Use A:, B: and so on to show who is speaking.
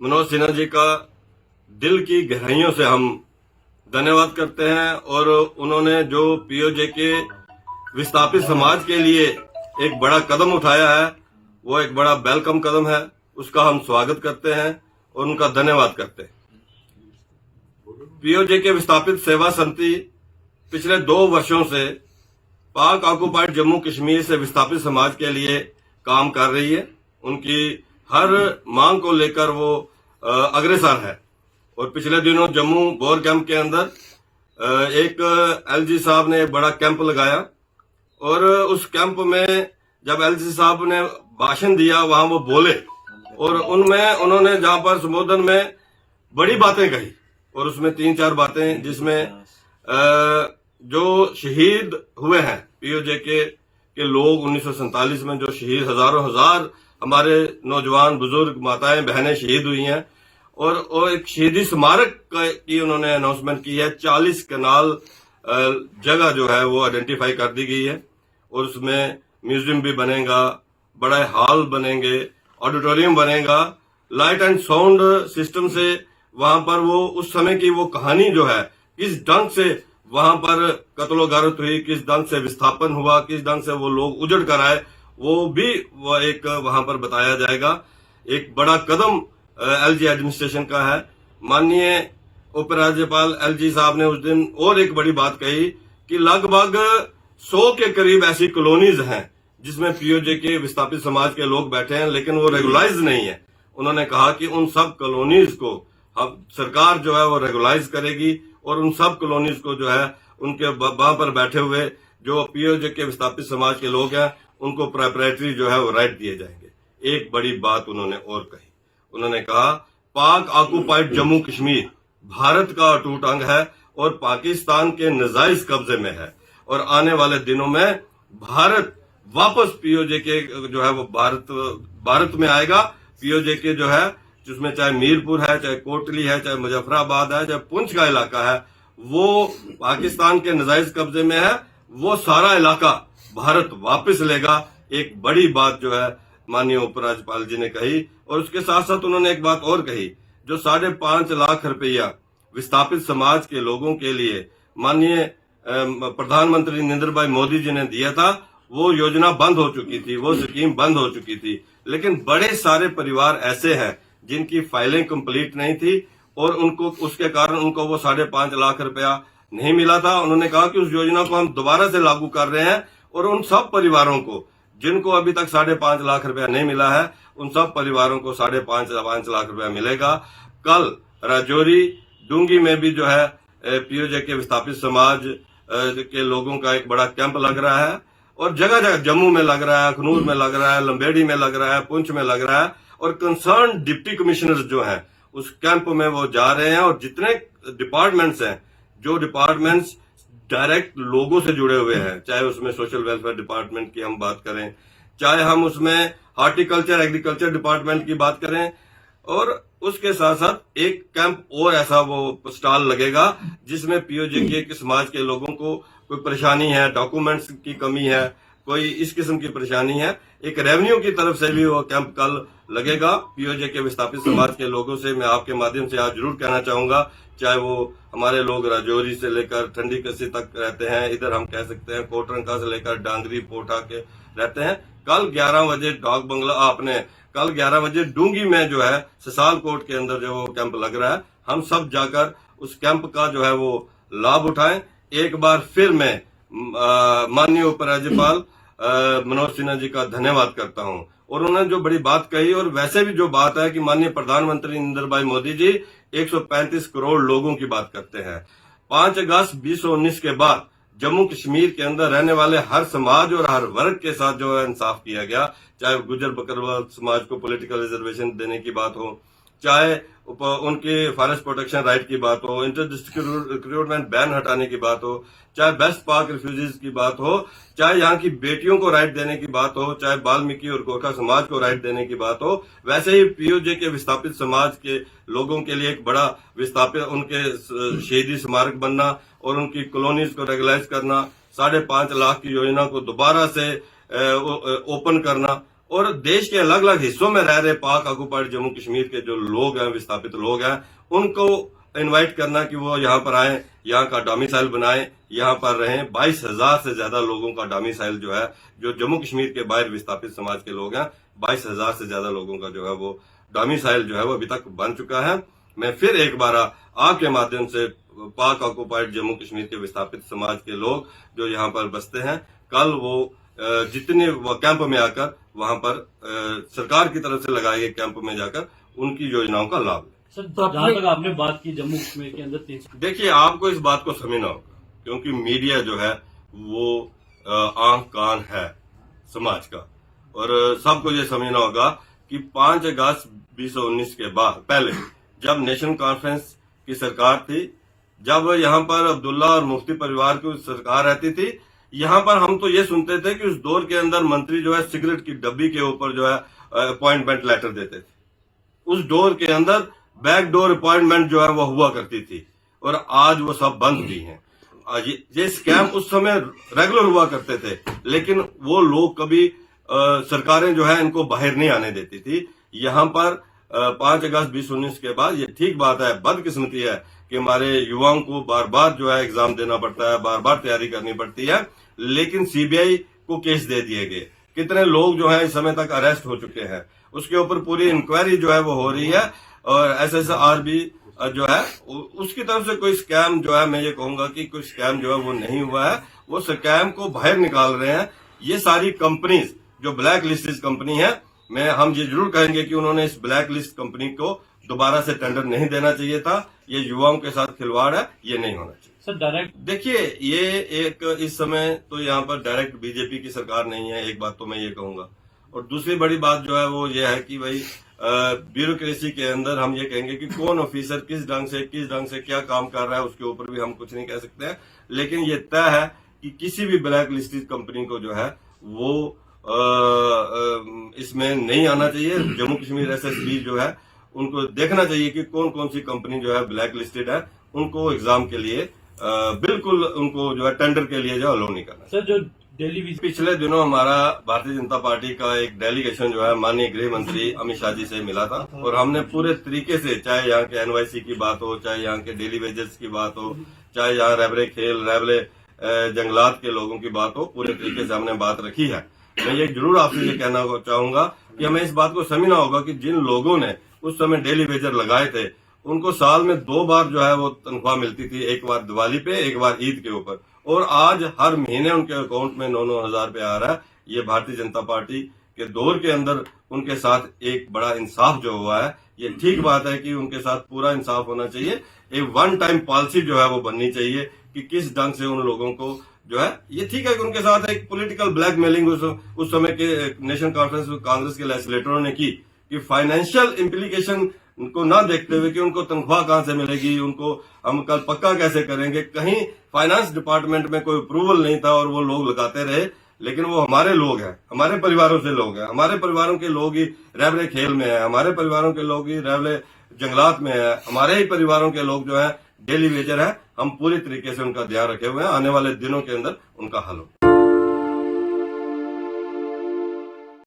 A: मनोज सिन्हा जी का दिल की गहराइयों से हम धन्यवाद करते हैं। और उन्होंने जो पीओजे के विस्थापित समाज के लिए एक बड़ा कदम उठाया है, वो एक बड़ा वेलकम कदम है। उसका हम स्वागत करते हैं और उनका धन्यवाद करते हैं। पीओजे के विस्थापित सेवा समिति पिछले 2 वर्षों से पाक ऑक्युपाइड जम्मू कश्मीर से विस्थापित समाज के लिए काम कर रही है। उनकी हर मांग को लेकर वो अग्रसर है। और पिछले दिनों जम्मू बोर कैंप के अंदर एक एलजी साहब ने एक बड़ा कैंप लगाया और उस कैंप में जब एलजी साहब ने भाषण दिया, वहां वो बोले और उनमें उन्होंने जहां पर संबोधन में बड़ी बातें कही और उसमें 3-4 बातें, जिसमें जो शहीद हुए हैं पीओजे के लोग 1947 में, जो शहीद हजारों हजार हमारे नौजवान बुजुर्ग माताएं बहनें शहीद हुई हैं, और एक शहीदी स्मारक की उन्होंने अनाउंसमेंट की है। 40 कनाल जगह जो है वो आइडेंटिफाई कर दी गई है और उसमें म्यूजियम भी बनेगा, बड़ा हॉल बनेंगे, ऑडिटोरियम बनेगा, लाइट एंड साउंड सिस्टम से वहां पर वो उस समय की वो कहानी जो है, किस ढंग से वहां पर कत्लो गारत हुई, किस ढंग से विस्थापन हुआ, किस ढंग से वो लोग उजड़ कर आए, वो भी वो एक वहां पर बताया जाएगा। एक बड़ा कदम एलजी एडमिनिस्ट्रेशन का है। माननीय उपराज्यपाल एलजी साहब ने उस दिन और एक बड़ी बात कही कि लगभग 100 के करीब ऐसी कॉलोनीज हैं जिसमें पीओजे के विस्थापित समाज के लोग बैठे हैं, लेकिन वो रेगुलाइज नहीं है। उन्होंने कहा कि उन सब कॉलोनीज को अब सरकार जो है वो रेगुलाइज करेगी और उन सब कॉलोनीज को जो है उनके वहां पर बैठे हुए जो पीओजे के विस्थापित समाज के लोग हैं उनको प्रोप्राइटरी जो है वो राइट दिए जाएंगे। एक बड़ी बात उन्होंने और कही, उन्होंने कहा पाक ऑक्युपाइड जम्मू कश्मीर भारत का अटूट अंग है और पाकिस्तान के नाजायज कब्जे में है और आने वाले दिनों में भारत वापस पीओजे के जो है वो भारत में आएगा। पीओजे के जो है जिसमें चाहे मीरपुर है, चाहे कोटली है, चाहे मुजफ्फराबाद है, चाहे पुंछ का इलाका है, वो पाकिस्तान के नाजायज कब्जे में है। वो सारा इलाका भारत वापस लेगा। एक बड़ी बात जो है माननीय उपराज्यपाल जी ने कही। और उसके साथ साथ उन्होंने एक बात और कही, जो 5.5 लाख रुपया विस्थापित समाज के लोगों के लिए माननीय प्रधानमंत्री नरेंद्र भाई मोदी जी ने दिया था, वो योजना बंद हो चुकी थी, वो स्कीम बंद हो चुकी थी। लेकिन बड़े सारे परिवार ऐसे हैं जिनकी फाइलें कंप्लीट नहीं थी और उनको उसके कारण उनको वो 5.5 लाख रुपया नहीं मिला था। उन्होंने कहा कि उस योजना को हम दोबारा से लागू कर रहे हैं और उन सब परिवारों को जिनको अभी तक 5.5 लाख रुपया नहीं मिला है, उन सब परिवारों को 5.5 लाख रुपया मिलेगा। कल राजौरी डूंगी में भी जो है पीओजे के विस्थापित समाज के लोगों का एक बड़ा कैंप लग रहा है और जगह जगह जम्मू में लग रहा है, अखनूर में लग रहा है, लंबेड़ी में लग रहा है, पुंछ में लग रहा है। और कंसर्न डिप्टी कमिश्नर्स जो हैं उस कैंप में वो जा रहे हैं और जितने डिपार्टमेंट्स हैं, जो डिपार्टमेंट्स डायरेक्ट लोगों से जुड़े हुए हैं, चाहे उसमें सोशल वेलफेयर डिपार्टमेंट की हम बात करें, चाहे हम उसमें हार्टिकल्चर एग्रीकल्चर डिपार्टमेंट की बात करें, और उसके साथ साथ एक कैंप और ऐसा वो स्टॉल लगेगा जिसमें पीओजे के समाज के लोगों को कोई परेशानी है, डॉक्यूमेंट्स की कमी है, कोई इस किस्म की परेशानी है, एक रेवेन्यू की तरफ से भी वो कैंप कल लगेगा। पीओजे के विस्थापित समाज के लोगों से मैं आपके माध्यम से आज जरूर कहना चाहूंगा, चाहे वो हमारे लोग राजौरी से लेकर ठंडी कसी तक रहते हैं, इधर हम कह सकते हैं कोटरंका से लेकर डांगरी पोठा के रहते हैं, कल 11 बजे डाक बंगला कल 11 बजे डूंगी में जो है ससाल कोट के अंदर जो कैंप लग रहा है, हम सब जाकर उस कैंप का जो है वो लाभ उठाएं। एक बार फिर मैं माननीय उपराज्यपाल मनोज सिन्हा जी का धन्यवाद करता हूं और उन्होंने जो बड़ी बात कही, और वैसे भी जो बात है कि माननीय प्रधानमंत्री नरेंद्र भाई मोदी जी 135 करोड़ लोगों की बात करते हैं। 5 अगस्त 2019 के बाद जम्मू कश्मीर के अंदर रहने वाले हर समाज और हर वर्ग के साथ जो है इंसाफ किया गया, चाहे गुजर बकरवाल समाज को पॉलिटिकल रिजर्वेशन देने की बात हो, चाहे उनके फॉरेस्ट प्रोटेक्शन राइट की बात हो, इंटर डिस्ट्रिक्ट रिक्रूटमेंट बैन हटाने की बात हो, चाहे बेस्ट पाक रिफ्यूजीज की बात हो, चाहे यहाँ की बेटियों को राइट देने की बात हो, चाहे वाल्मीकि और गोरखा समाज को राइट देने की बात हो, वैसे ही पीओजे के विस्थापित समाज के लोगों के लिए एक बड़ा विस्थापित उनके शहीदी स्मारक बनना और उनकी कॉलोनीज को रेगुलाइज करना, 5.5 लाख की योजना को दोबारा से ओपन करना और देश के अलग अलग हिस्सों में रह रहे पाक ऑक्युपाइड जम्मू कश्मीर के जो लोग हैं, विस्थापित लोग हैं, उनको इनवाइट करना कि वो यहाँ पर आए, यहाँ का डोमिसाइल बनाएं, यहाँ पर रहें। 22,000 से ज्यादा लोगों का डोमिसाइल जो है, जो जम्मू कश्मीर के बाहर विस्थापित समाज के लोग हैं, 22,000 से ज्यादा लोगों का जो है वो डोमिसाइल जो है वो अभी तक बन चुका है। मैं फिर एक बार आपके माध्यम से पाक ऑक्युपाइड जम्मू कश्मीर के विस्थापित समाज के लोग जो यहाँ पर बसते हैं, कल वो जितने कैंप में आकर वहां पर सरकार की तरफ से लगाए गए कैंप में जाकर उनकी योजनाओं का लाभ लें।
B: सर, जहां तक आपने बात की जम्मू कश्मीर के अंदर 300,
A: देखिए, आपको इस बात को समझना होगा, क्योंकि मीडिया जो है वो आंख कान है समाज का, और सबको ये समझना होगा कि 5 अगस्त 2019 के बाद पहले जब नेशनल कॉन्फ्रेंस की सरकार थी, जब यहाँ पर अब्दुल्ला और मुफ्ती परिवार की सरकार रहती थी, यहाँ पर हम तो ये सुनते थे कि उस दौर के अंदर मंत्री जो है सिगरेट की डब्बी के ऊपर जो है अपॉइंटमेंट लेटर देते थे। उस दौर के अंदर बैक डोर अपॉइंटमेंट जो है वो हुआ करती थी, और आज वो सब बंद भी हैं। ये स्कैम उस समय रेगुलर हुआ करते थे, लेकिन वो लोग कभी सरकारें जो है इनको बाहर नहीं आने देती थी। यहाँ पर 5 अगस्त 2019 के बाद ये ठीक बात है, बदकिस्मती है कि हमारे युवाओं को बार बार जो है एग्जाम देना पड़ता है, बार बार तैयारी करनी पड़ती है, लेकिन सीबीआई को केस दे दिए गए। कितने लोग जो है इस समय तक अरेस्ट हो चुके हैं, उसके ऊपर पूरी इंक्वायरी जो है वो हो रही है, और SSR भी जो है उसकी तरफ से कोई स्कैम जो है, मैं ये कहूंगा कि कोई स्कैम जो है वो नहीं हुआ है, वो स्कैम को बाहर निकाल रहे हैं। ये सारी कंपनीज जो ब्लैक लिस्टेड कंपनी है, हम ये जरूर कहेंगे कि उन्होंने इस ब्लैक लिस्ट कंपनी को दोबारा से टेंडर नहीं देना चाहिए था। ये युवाओं के साथ खिलवाड़ है, ये नहीं होना चाहिए।
B: सर डायरेक्ट
A: देखिए, ये एक इस समय तो यहाँ पर डायरेक्ट बीजेपी की सरकार नहीं है, एक बात तो मैं ये कहूंगा। और दूसरी बड़ी बात जो है वो ये है कि भाई ब्यूरोक्रेसी के अंदर हम ये कहेंगे कि कौन ऑफिसर किस ढंग से क्या काम कर रहा है, उसके ऊपर भी हम कुछ नहीं कह सकते हैं। लेकिन ये तय है कि किसी भी ब्लैक लिस्टेड कंपनी को जो है वो इसमें नहीं आना चाहिए। जम्मू कश्मीर SSB जो है उनको देखना चाहिए कि कौन कौन सी कंपनी जो है ब्लैक लिस्टेड है, उनको एग्जाम के लिए बिल्कुल उनको जो है टेंडर के लिए जो अलो नहीं करना।
B: सर, जो दिल्ली
A: पिछले दिनों हमारा भारतीय जनता पार्टी का एक डेलीगेशन जो है माननीय गृह मंत्री अमित शाह जी से मिला था, और हमने पूरे तरीके से, चाहे यहाँ के NYC की बात हो, चाहे यहाँ के डेली वेजेस की बात हो, चाहे यहाँ रैबरे खेल रैबरे जंगलात के लोगों की बात हो, पूरे तरीके से हमने बात रखी है। मैं ये जरूर आपसे ये कहना चाहूंगा कि हमें इस बात को समझना होगा कि जिन लोगों ने उस समय डेली वेजर लगाए थे, उनको साल में 2 बार जो है वो तनख्वाह मिलती थी, एक बार दिवाली पे, एक बार ईद के ऊपर, और आज हर महीने उनके अकाउंट में 9-9 हजार रुपया आ रहा है। ये भारतीय जनता पार्टी के दौर के अंदर उनके साथ एक बड़ा इंसाफ जो हुआ है, ये ठीक बात है कि उनके साथ पूरा इंसाफ होना चाहिए। एक 1 टाइम पॉलिसी जो है वो बननी चाहिए कि किस ढंग से उन लोगों को जो है, ये ठीक है कि उनके साथ एक पॉलिटिकल ब्लैकमेलिंग उस समय के नेशनल कॉन्फ्रेंस कांग्रेस के लेजिस्लेटरों ने की, कि फाइनेंशियल इम्प्लीकेशन को ना देखते हुए कि उनको तनख्वाह कहां से मिलेगी, उनको हम कल पक्का कैसे करेंगे, कहीं फाइनेंस डिपार्टमेंट में कोई अप्रूवल नहीं था और वो लोग लगाते रहे। लेकिन वो हमारे लोग हैं, हमारे परिवारों से लोग हैं, हमारे परिवारों के लोग ही रैबरे खेल में है, हमारे परिवारों के लोग ही रैबरे जंगलात में है, हमारे ही परिवारों के लोग जो है डेली वेजर है। हम पूरी तरीके से उनका ध्यान रखे हुए हैं, आने वाले दिनों के अंदर उनका हल हो।